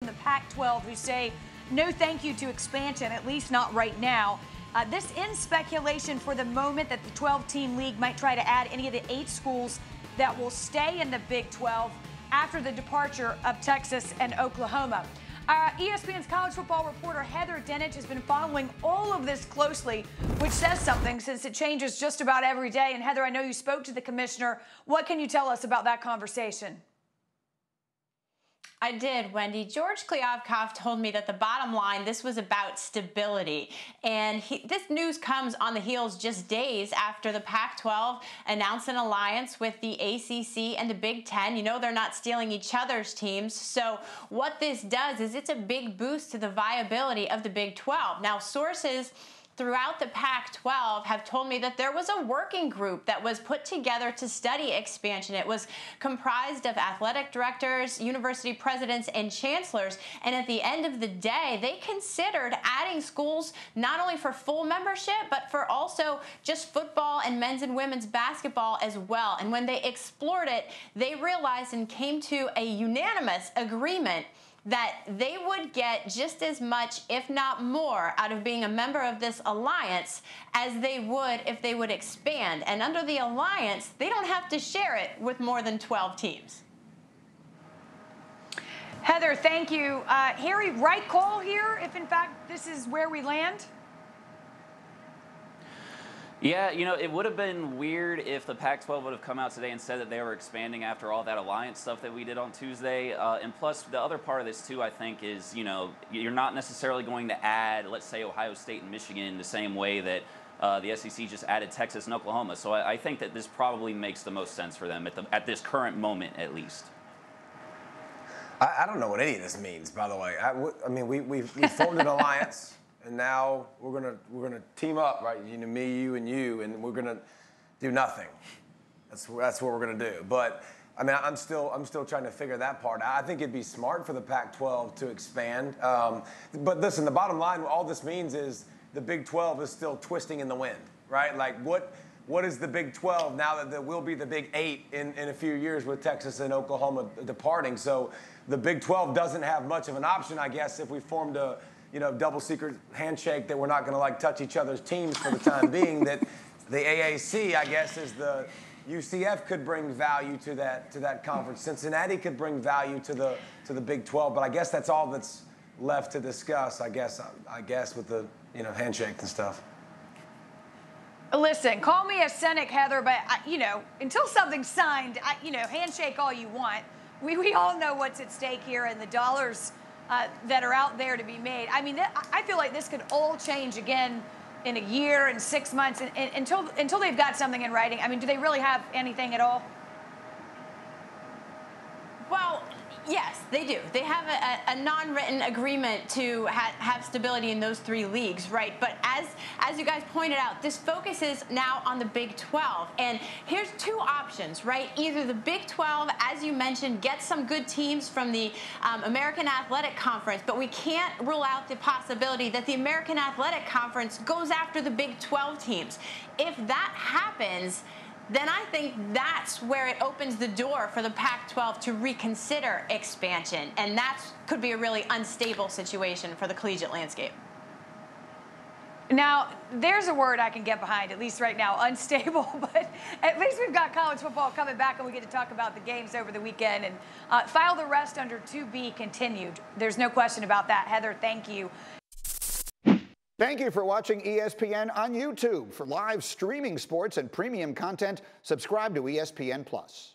The Pac-12 who say no thank you to expansion, at least not right now. This ends speculation for the moment that the 12-team league might try to add any of the 8 schools that will stay in the Big 12 after the departure of Texas and Oklahoma. ESPN's college football reporter Heather Dinich has been following all of this closely, which says something since it changes just about every day. And Heather, I know you spoke to the commissioner. What can you tell us about that conversation? I did, Wendy. George Kliavkoff told me that the bottom line, this was about stability. And this news comes on the heels just days after the Pac-12 announced an alliance with the ACC and the Big Ten. You know, they're not stealing each other's teams. So what this does is it's a big boost to the viability of the Big 12. Now, sources throughout the Pac-12 have told me that there was a working group that was put together to study expansion. It was comprised of athletic directors, university presidents, and chancellors. And at the end of the day, they considered adding schools not only for full membership, but for also just football and men's and women's basketball as well. And when they explored it, they realized and came to a unanimous agreement that they would get just as much, if not more, out of being a member of this alliance as they would if they would expand. And under the alliance, they don't have to share it with more than 12 teams. Heather, thank you. Harry, right call here if, in fact, this is where we land? Yeah, you know, it would have been weird if the Pac-12 would have come out today and said that they were expanding after all that alliance stuff that we did on Tuesday. And plus, the other part of this, too, I think, is, you know, you're not necessarily going to add, let's say, Ohio State and Michigan the same way that the SEC just added Texas and Oklahoma. So I think that this probably makes the most sense for them at this current moment, at least. I don't know what any of this means, by the way. I mean, we formed an alliance. And now we're gonna team up, right? You know, me, you, and we're gonna do nothing. That's what we're gonna do. But I mean, I'm still trying to figure that part out. I think it'd be smart for the Pac-12 to expand. But listen, the bottom line, all this means is the Big 12 is still twisting in the wind, right? Like what is the Big 12 now that there will be the Big 8 in a few years with Texas and Oklahoma departing? So the Big 12 doesn't have much of an option, I guess, if we formed a double secret handshake that we're not going to like touch each other's teams for the time being. That the AAC, I guess, is the UCF could bring value to that conference. Cincinnati could bring value to the Big 12, but I guess that's all that's left to discuss. I guess with the handshake and stuff. Listen, call me a cynic, Heather, but until something's signed, handshake all you want. We all know what's at stake here and the dollars that are out there to be made. I mean, I feel like this could all change again in a year and 6 months until they've got something in writing. I mean, do they really have anything at all? Well, yes, they do. They have a non-written agreement to have stability in those 3 leagues, right? But as you guys pointed out, this focuses now on the Big 12. And here's 2 options, right? Either the Big 12, as you mentioned, gets some good teams from the American Athletic Conference, but we can't rule out the possibility that the American Athletic Conference goes after the Big 12 teams. If that happens, then I think that's where it opens the door for the Pac-12 to reconsider expansion. And that could be a really unstable situation for the collegiate landscape. Now, there's a word I can get behind, at least right now, unstable. But at least we've got college football coming back, and we get to talk about the games over the weekend. And file the rest under to be continued. There's no question about that. Heather, thank you. Thank you for watching ESPN on YouTube. For live streaming sports and premium content, subscribe to ESPN+.